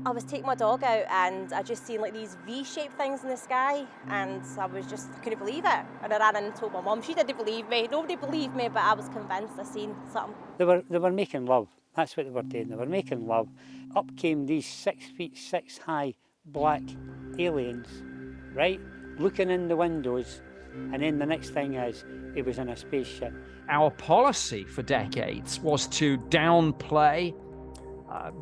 I was taking my dog out and I just seen like these V-shaped things in the sky, and I couldn't believe it. And I ran in and told my mum. She didn't believe me. Nobody believed me, but I was convinced I seen something. They were making love. That's what they were doing. They were making love. Up came these 6'6" high black aliens, right? Looking in the windows, and then the next thing is, it was in a spaceship. Our policy for decades was to downplay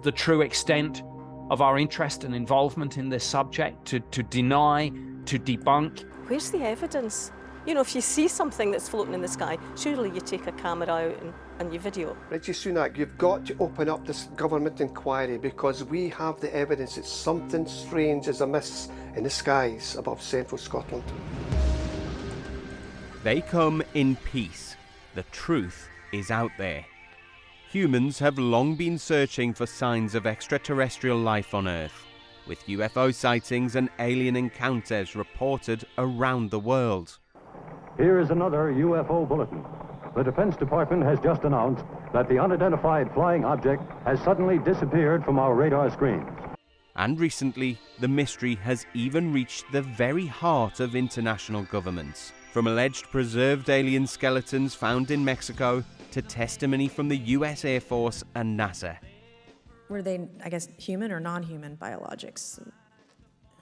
the true extent of our interest and involvement in this subject, to deny, to debunk. Where's the evidence? You know, if you see something that's floating in the sky, surely you take a camera out and you video. Rishi Sunak, you've got to open up this government inquiry, because we have the evidence that something strange is amiss in the skies above central Scotland. They come in peace. The truth is out there. Humans have long been searching for signs of extraterrestrial life on Earth, with UFO sightings and alien encounters reported around the world. Here is another UFO bulletin. The Defense Department has just announced that the unidentified flying object has suddenly disappeared from our radar screens. And recently, the mystery has even reached the very heart of international governments. From alleged preserved alien skeletons found in Mexico to testimony from the US Air Force and NASA. Were they, I guess, human or non-human biologics?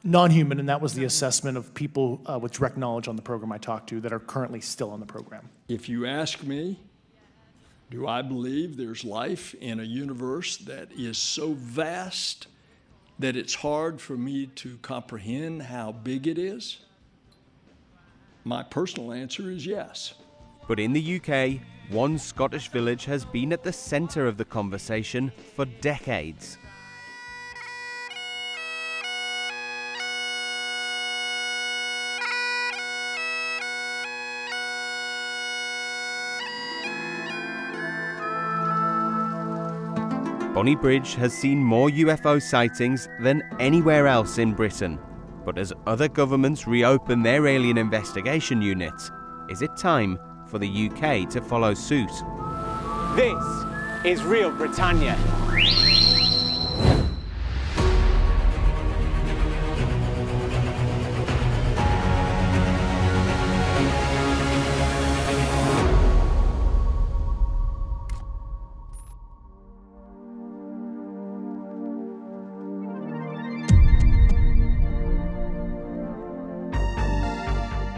Non-human, and that was the assessment of people with direct knowledge on the program I talked to that are currently still on the program. If you ask me, do I believe there's life in a universe that is so vast that it's hard for me to comprehend how big it is? My personal answer is yes. But in the UK, one Scottish village has been at the centre of the conversation for decades. Bonny Bridge has seen more UFO sightings than anywhere else in Britain. But as other governments reopen their alien investigation units, is it time for the UK to follow suit? This is real Britannia.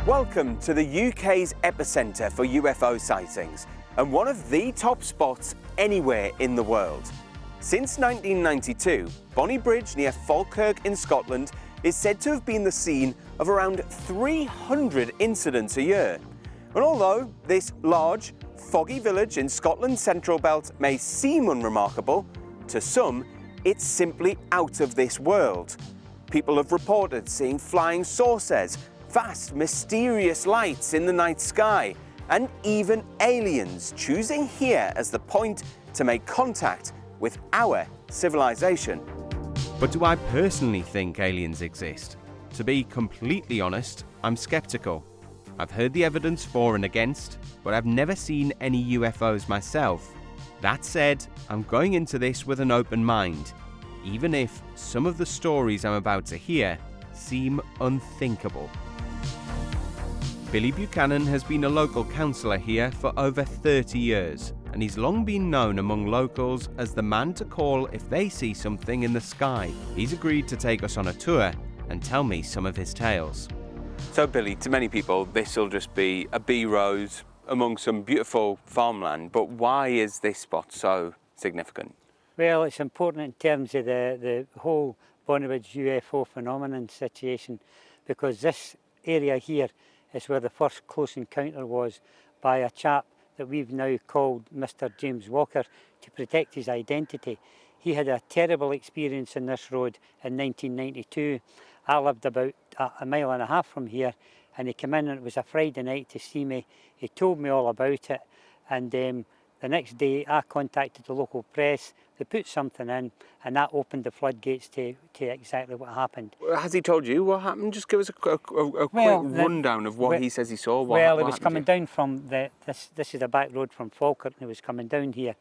Welcome to the UK's epicentre for UFO sightings, and one of the top spots anywhere in the world. Since 1992, Bonny Bridge near Falkirk in Scotland is said to have been the scene of around 300 incidents a year. And although this large, foggy village in Scotland's central belt may seem unremarkable, to some it's simply out of this world. People have reported seeing flying saucers, vast, mysterious lights in the night sky, and even aliens choosing here as the point to make contact with our civilization. But do I personally think aliens exist? To be completely honest, I'm skeptical. I've heard the evidence for and against, but I've never seen any UFOs myself. That said, I'm going into this with an open mind, even if some of the stories I'm about to hear seem unthinkable. Billy Buchanan has been a local councillor here for over 30 years, and he's long been known among locals as the man to call if they see something in the sky. He's agreed to take us on a tour and tell me some of his tales. So Billy, to many people this will just be a B-road among some beautiful farmland, but why is this spot so significant? Well, it's important in terms of the whole Bonnybridge UFO phenomenon situation, because this area here is where the first close encounter was by a chap that we've now called Mr. James Walker to protect his identity. He had a terrible experience in this road in 1992. I lived about a mile and a half from here, and he came in and it was a Friday night to see me. He told me all about it, and the next day I contacted the local press. They put something in, and that opened the floodgates to exactly what happened. Has he told you what happened? Just give us a quick rundown of what he says he saw. Well, he was coming down from this is the back road from Falkirk, and he was coming down here,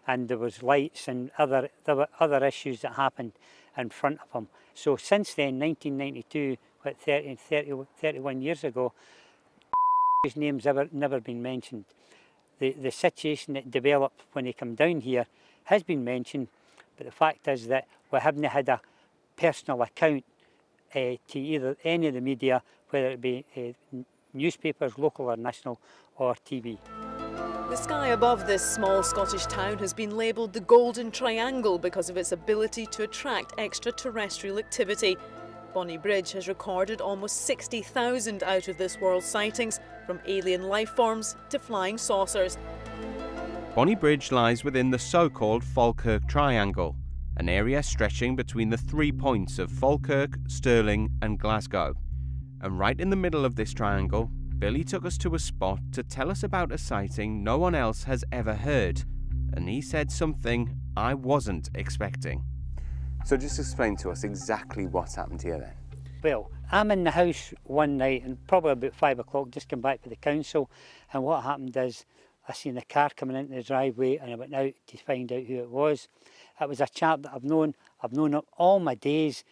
and there was lights and there were other issues that happened, in front of him. So since then, 1992, 31 years ago, his name's never been mentioned. The situation that developed when he came down here has been mentioned, but the fact is that we haven't had a personal account to either any of the media, whether it be newspapers, local or national, or TV. The sky above this small Scottish town has been labelled the Golden Triangle because of its ability to attract extraterrestrial activity. Bonny Bridge has recorded almost 60,000 out of this world sightings, from alien life forms to flying saucers. Bonny Bridge lies within the so-called Falkirk Triangle, an area stretching between the 3 points of Falkirk, Stirling and Glasgow. And right in the middle of this triangle, Billy took us to a spot to tell us about a sighting no one else has ever heard. And he said something I wasn't expecting. So just explain to us exactly what's happened here then. Well, I'm in the house one night and probably about 5 o'clock, just come back to the council, and what happened is I seen a car coming into the driveway and I went out to find out who it was. It was a chap that I've known him all my days,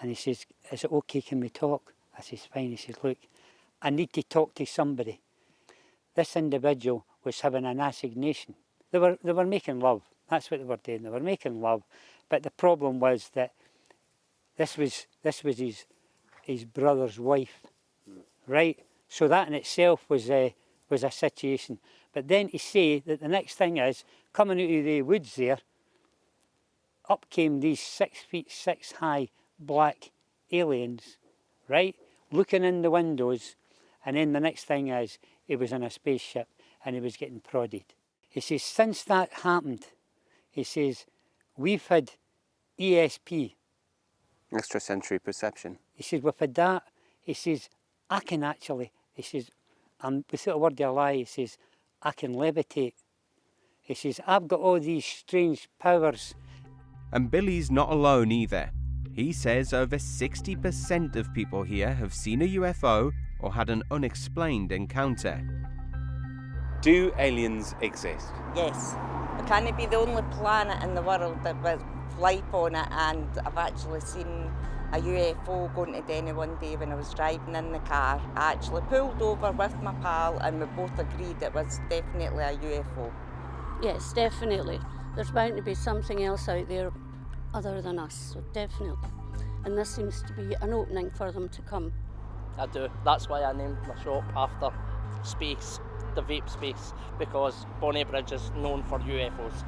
and he says, "Is it okay, can we talk?" I says, "Fine." He says, "Look, I need to talk to somebody." This individual was having an assignation. They were making love. That's what they were doing. They were making love. But the problem was that this was his brother's wife, right? So that in itself was a situation. But then to say that the next thing is, coming out of the woods there, up came these 6'6" high black aliens, right? Looking in the windows, and then the next thing is, he was in a spaceship and he was getting prodded. He says, since that happened, he says, we've had ESP. Extrasensory perception. He says, we've had that. He says, I can actually, he says, without a word of a lie, he says, I can levitate. He says, I've got all these strange powers. And Billy's not alone either. He says over 60% of people here have seen a UFO or had an unexplained encounter. Do aliens exist? Yes. We can't be the only planet in the world that with life on it, and I've actually seen a UFO going to Denny one day when I was driving in the car. I actually pulled over with my pal and we both agreed it was definitely a UFO. Yes, definitely. There's bound to be something else out there other than us, so definitely. And this seems to be an opening for them to come. I do. That's why I named my shop after space, the vape space, because Bonnybridge is known for UFOs.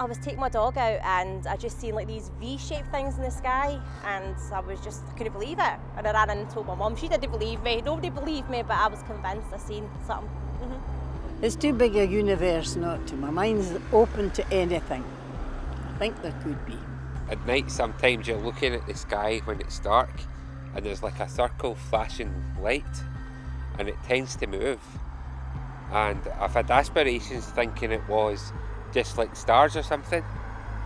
I was taking my dog out and I just seen like these V-shaped things in the sky, and I couldn't believe it. And I ran in and told my mum. She didn't believe me. Nobody believed me, but I was convinced I seen something. It's too big a universe not to. My mind's open to anything. I think there could be. At night sometimes you're looking at the sky when it's dark and there's like a circle flashing light and it tends to move. And I've had aspirations thinking it was just like stars or something,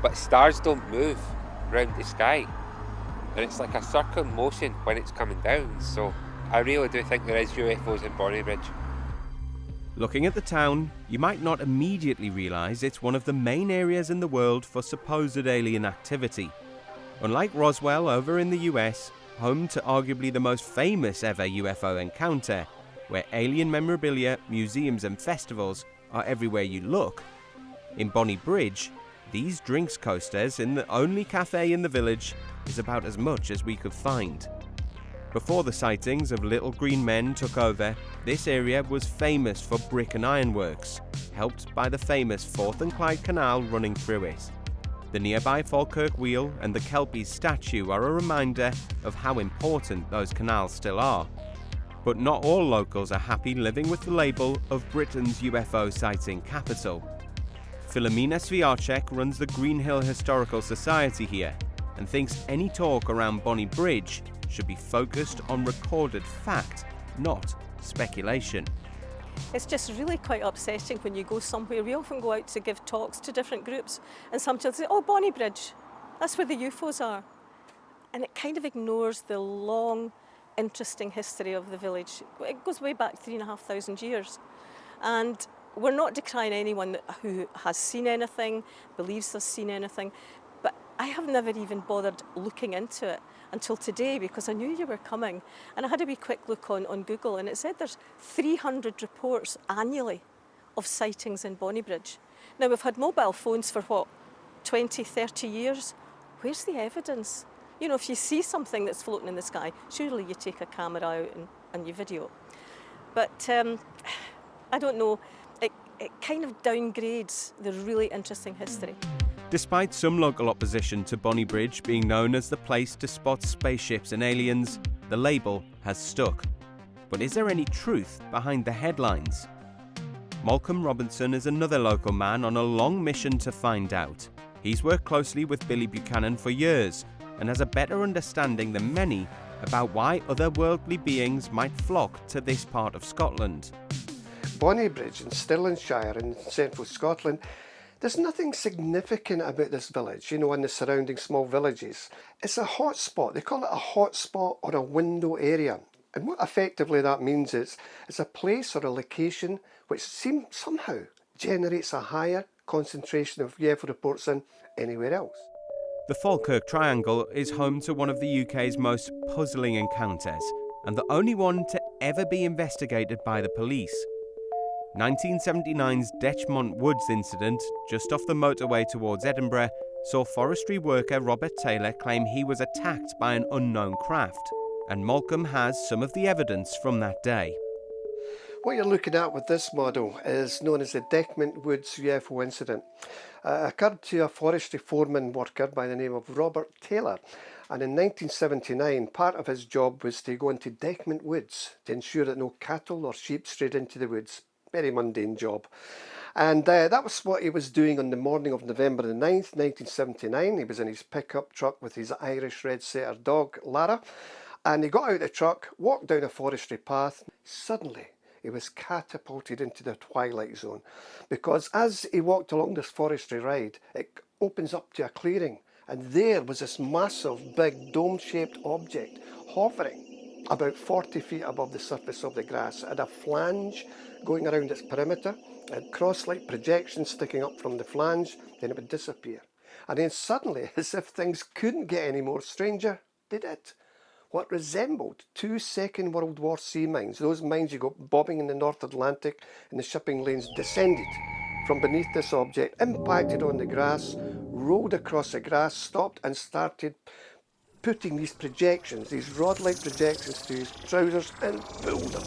but stars don't move around the sky. And it's like a circle motion when it's coming down. So I really do think there is UFOs in Bonnybridge. Looking at the town, you might not immediately realise it's one of the main areas in the world for supposed alien activity. Unlike Roswell over in the US, home to arguably the most famous ever UFO encounter, where alien memorabilia, museums and festivals are everywhere you look, in Bonny Bridge, these drinks coasters in the only cafe in the village is about as much as we could find. Before the sightings of little green men took over, this area was famous for brick and ironworks, helped by the famous Forth and Clyde Canal running through it. The nearby Falkirk Wheel and the Kelpies statue are a reminder of how important those canals still are. But not all locals are happy living with the label of Britain's UFO sighting capital. Philomena Swiarczek runs the Greenhill Historical Society here and thinks any talk around Bonny Bridge should be focused on recorded fact, not speculation. It's just really quite upsetting when you go somewhere. We often go out to give talks to different groups and sometimes say, oh, Bonny Bridge, that's where the UFOs are. And it kind of ignores the long, interesting history of the village. It goes way back 3,500 years. And we're not decrying anyone who has seen anything, believes has seen anything, but I have never even bothered looking into it until today because I knew you were coming. And I had a wee quick look on Google and it said there's 300 reports annually of sightings in Bonnybridge. Now, we've had mobile phones for, 20, 30 years? Where's the evidence? You know, if you see something that's floating in the sky, surely you take a camera out and you video. But I don't know, it kind of downgrades the really interesting history. Despite some local opposition to Bonny Bridge being known as the place to spot spaceships and aliens, the label has stuck. But is there any truth behind the headlines? Malcolm Robinson is another local man on a long mission to find out. He's worked closely with Billy Buchanan for years and has a better understanding than many about why otherworldly beings might flock to this part of Scotland. Bonnybridge in Stirlingshire in central Scotland, there's nothing significant about this village, you know, and the surrounding small villages. It's a hotspot. They call it a hotspot or a window area. And what effectively that means is it's a place or a location which somehow generates a higher concentration of UFO reports than anywhere else. The Falkirk Triangle is home to one of the UK's most puzzling encounters, and the only one to ever be investigated by the police. 1979's Detchmont Woods incident, just off the motorway towards Edinburgh, saw forestry worker Robert Taylor claim he was attacked by an unknown craft, and Malcolm has some of the evidence from that day. What you're looking at with this model is known as the Detchmont Woods UFO incident. It occurred to a forestry foreman worker by the name of Robert Taylor, and in 1979 part of his job was to go into Detchmont Woods to ensure that no cattle or sheep strayed into the woods. Very mundane job. And that was what he was doing on the morning of November the 9th, 1979. He was in his pickup truck with his Irish Red Setter dog, Lara, and he got out of the truck, walked down a forestry path. Suddenly, he was catapulted into the twilight zone, because as he walked along this forestry ride, it opens up to a clearing, and there was this massive, big, dome-shaped object hovering about 40 feet above the surface of the grass. It had a flange going around its perimeter, and cross-like projections sticking up from the flange, then it would disappear. And then suddenly, as if things couldn't get any more stranger, they did. What resembled 2 Second World War C mines, those mines you got bobbing in the North Atlantic and the shipping lanes, descended from beneath this object, impacted on the grass, rolled across the grass, stopped and started putting these projections, these rod-like projections, to his trousers and pulled them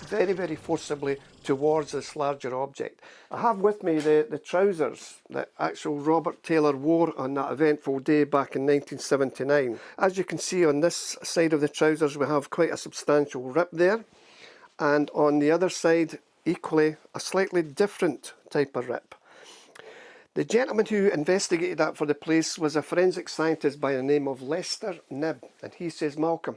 very, very forcibly towards this larger object. I have with me the trousers that actual Robert Taylor wore on that eventful day back in 1979. As you can see on this side of the trousers, we have quite a substantial rip there, and on the other side, equally, a slightly different type of rip. The gentleman who investigated that for the police was a forensic scientist by the name of Lester Knibb, and he says, Malcolm,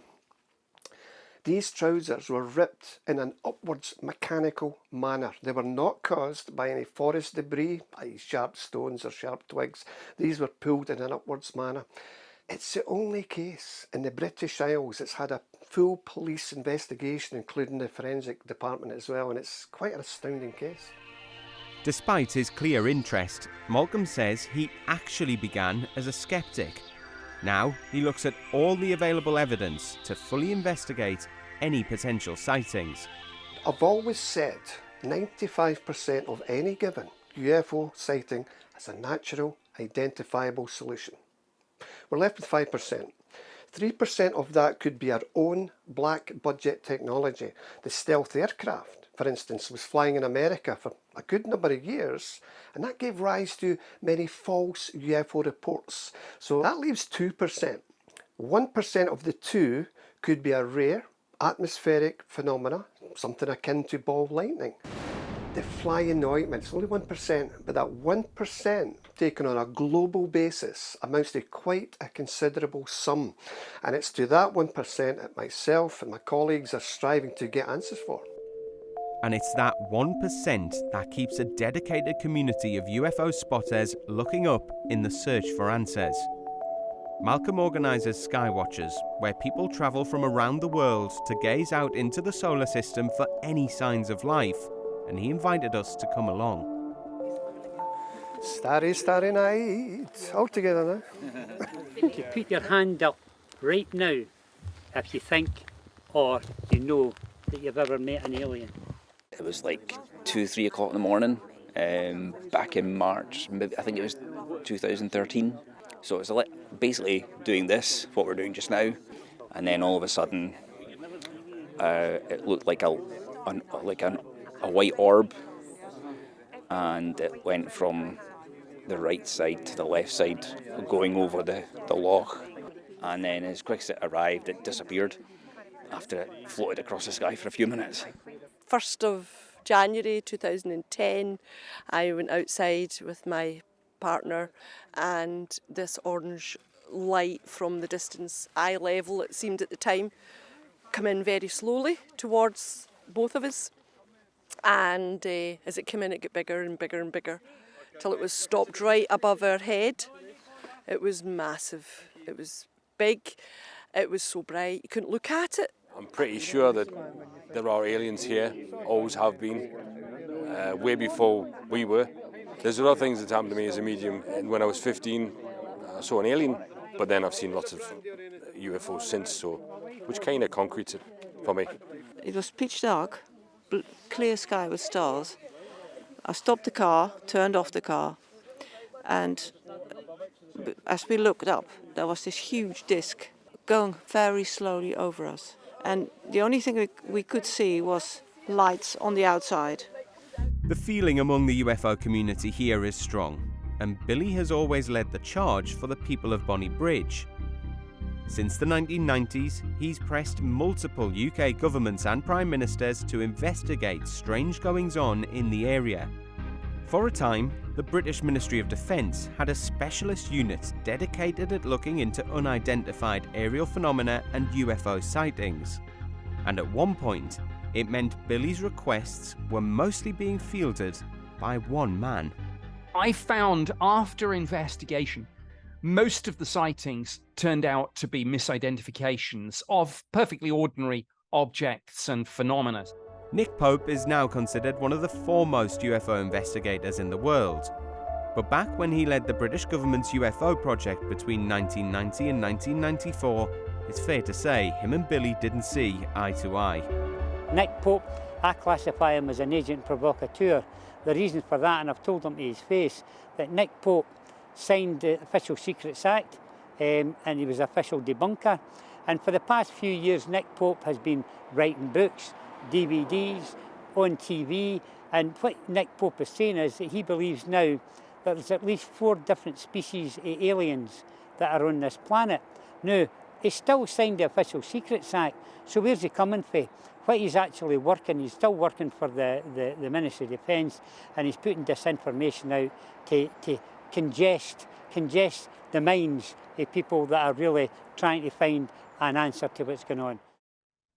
these trousers were ripped in an upwards mechanical manner. They were not caused by any forest debris, i.e. sharp stones or sharp twigs. These were pulled in an upwards manner. It's the only case in the British Isles that's had a full police investigation, including the forensic department as well, and it's quite an astounding case. Despite his clear interest, Malcolm says he actually began as a skeptic. Now he looks at all the available evidence to fully investigate any potential sightings. I've always said 95% of any given UFO sighting is a natural, identifiable solution. We're left with 5%. 3% of that could be our own black budget technology. The stealth aircraft, for instance, was flying in America for a good number of years, and that gave rise to many false UFO reports. So that leaves 2%. 1% of the 2 could be a rare atmospheric phenomena, something akin to ball lightning. The fly in the ointment, it's only 1%, but that 1% taken on a global basis amounts to quite a considerable sum. And it's to that 1% that myself and my colleagues are striving to get answers for. And it's that 1% that keeps a dedicated community of UFO spotters looking up in the search for answers. Malcolm organises Skywatchers, where people travel from around the world to gaze out into the solar system for any signs of life, and he invited us to come along. Starry, starry night. All together now. You put your hand up right now if you think or you know that you've ever met an alien. It was like 2, 3 o'clock in the morning, back in March, maybe, I think it was 2013. So it was basically doing this, what we're doing just now, and then all of a sudden, it looked like a white orb, and it went from the right side to the left side, going over the loch, and then as quick as it arrived, it disappeared after it floated across the sky for a few minutes. 1st of January 2010, I went outside with my partner, and this orange light from the distance, eye level it seemed at the time, come in very slowly towards both of us, and as it came in it got bigger and bigger and bigger till it was stopped right above our head. It was massive, it was big, it was so bright you couldn't look at it. I'm pretty sure that there are aliens here, always have been, way before we were. There's a lot of things that happened to me as a medium, and when I was 15 I saw an alien, but then I've seen lots of UFOs since, so which kind of concretes it for me. It was pitch dark, clear sky with stars. I stopped the car, turned off the car, and as we looked up, there was this huge disc going very slowly over us. And the only thing we could see was lights on the outside. The feeling among the UFO community here is strong, and Billy has always led the charge for the people of Bonny Bridge. Since the 1990s, he's pressed multiple UK governments and prime ministers to investigate strange goings-on in the area. For a time, the British Ministry of Defence had a specialist unit dedicated at looking into unidentified aerial phenomena and UFO sightings. And at one point, it meant Billy's requests were mostly being fielded by one man. I found after investigation, most of the sightings turned out to be misidentifications of perfectly ordinary objects and phenomena. Nick Pope is now considered one of the foremost UFO investigators in the world. But back when he led the British government's UFO project between 1990 and 1994, it's fair to say him and Billy didn't see eye to eye. Nick Pope, I classify him as an agent provocateur. The reason for that, and I've told him to his face, that Nick Pope signed the Official Secrets Act, and he was an official debunker. And for the past few years, Nick Pope has been writing books, DVDs, on TV, and what Nick Pope is saying is that he believes now that there's at least 4 different species of aliens that are on this planet. Now, he still signed the Official Secrets Act, so where's he coming from? What he's actually working, he's still working for the Ministry of Defence, and he's putting disinformation out to congest the minds of people that are really trying to find an answer to what's going on.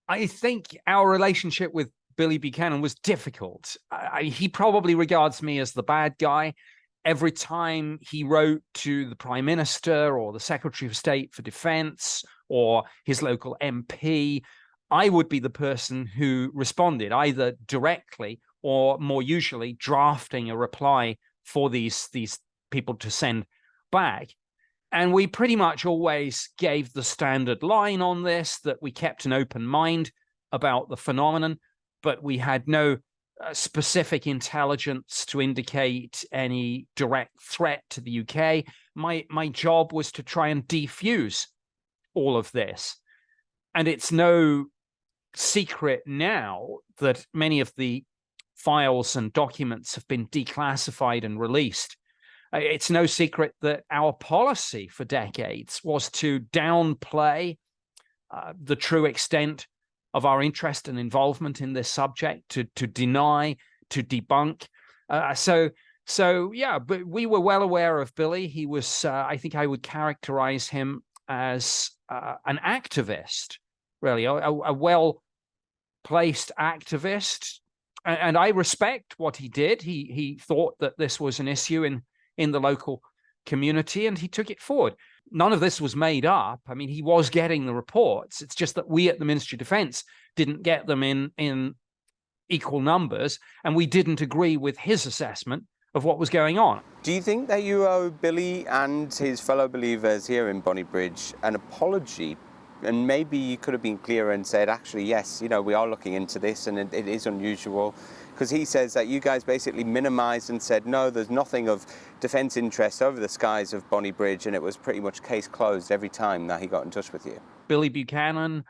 I think our relationship with Billy Buchanan was difficult. He probably regards me as the bad guy. Every time he wrote to the Prime Minister or the Secretary of State for Defence or his local MP, I would be the person who responded, either directly or more usually drafting a reply for these people to send back. And we pretty much always gave the standard line on this, that we kept an open mind about the phenomenon, but we had no specific intelligence to indicate any direct threat to the UK. My job was to try and defuse all of this. And it's no secret now that many of the files and documents have been declassified and released. It's no secret that our policy for decades was to downplay the true extent of our interest and involvement in this subject, to deny, to debunk. So yeah, but we were well aware of Billy. He was, I think I would characterize him as an activist, really, a well-placed activist. And I respect what he did. He thought that this was an issue in the local community, and he took it forward. None of this was made up. I mean, he was getting the reports. It's just that we at the Ministry of Defence didn't get them in equal numbers, and we didn't agree with his assessment of what was going on. Do you think that you owe Billy and his fellow believers here in Bonny Bridge an apology? And maybe you could have been clearer and said, actually, yes, you know, we are looking into this and it is unusual. Because he says that you guys basically minimised and said, no, there's nothing of defence interest over the skies of Bonny Bridge, and it was pretty much case closed every time that he got in touch with you. Billy Buchanan,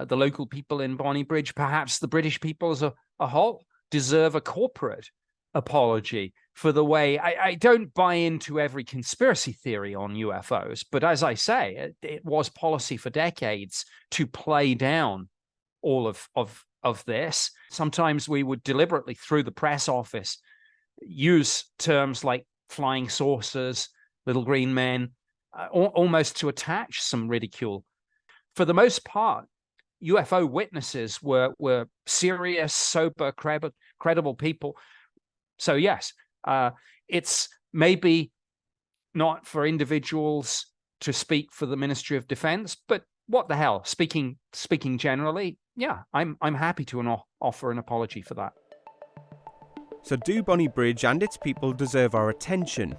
the local people in Bonny Bridge, perhaps the British people as a whole, deserve a corporate apology for the way I don't buy into every conspiracy theory on UFOs, but as I say, it was policy for decades to play down all of this. Sometimes we would deliberately, through the press office, use terms like flying saucers, little green men, almost to attach some ridicule. For the most part, UFO witnesses were serious, sober, credible people. So yes, it's maybe not for individuals to speak for the Ministry of Defence, but what the hell? Speaking generally, yeah, I'm happy to offer an apology for that. So do Bonny Bridge and its people deserve our attention?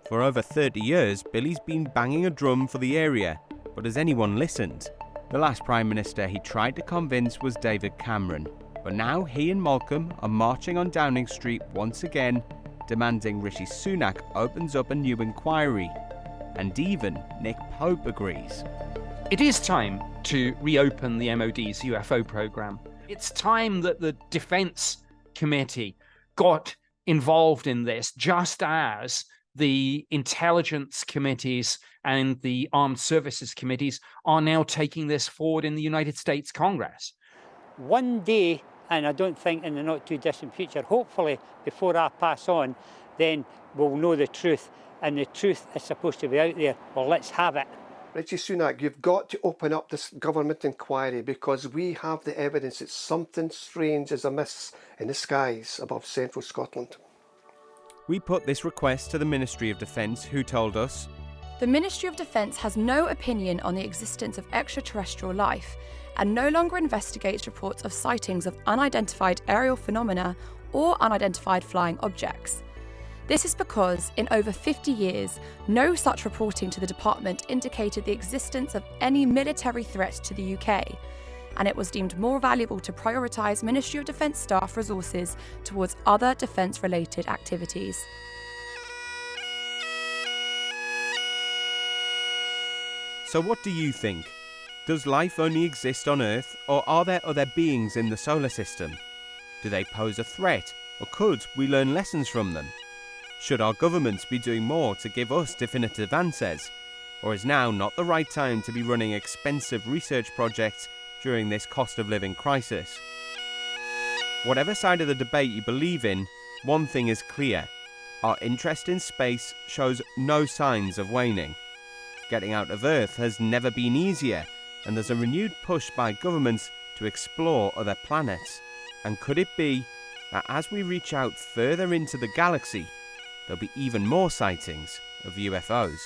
For over 30 years, Billy's been banging a drum for the area, but has anyone listened? The last Prime Minister he tried to convince was David Cameron, but now he and Malcolm are marching on Downing Street once again, demanding Rishi Sunak opens up a new inquiry. And even Nick Pope agrees. It is time to reopen the MOD's UFO programme. It's time that the Defence Committee got involved in this, just as the intelligence committees and the armed services committees are now taking this forward in the United States Congress. One day, and I don't think in the not too distant future, hopefully before I pass on, then we'll know the truth, and the truth is supposed to be out there. Well, let's have it. Rishi Sunak, you've got to open up this government inquiry, because we have the evidence that something strange is amiss in the skies above central Scotland. We put this request to the Ministry of Defence, who told us, the Ministry of Defence has no opinion on the existence of extraterrestrial life and no longer investigates reports of sightings of unidentified aerial phenomena or unidentified flying objects. This is because, in over 50 years, no such reporting to the department indicated the existence of any military threat to the UK, and it was deemed more valuable to prioritise Ministry of Defence staff resources towards other defence-related activities. So what do you think? Does life only exist on Earth, or are there other beings in the solar system? Do they pose a threat, or could we learn lessons from them? Should our governments be doing more to give us definitive answers? Or is now not the right time to be running expensive research projects during this cost of living crisis? Whatever side of the debate you believe in, one thing is clear. Our interest in space shows no signs of waning. Getting out of Earth has never been easier, and there's a renewed push by governments to explore other planets. And could it be that as we reach out further into the galaxy, there'll be even more sightings of UFOs?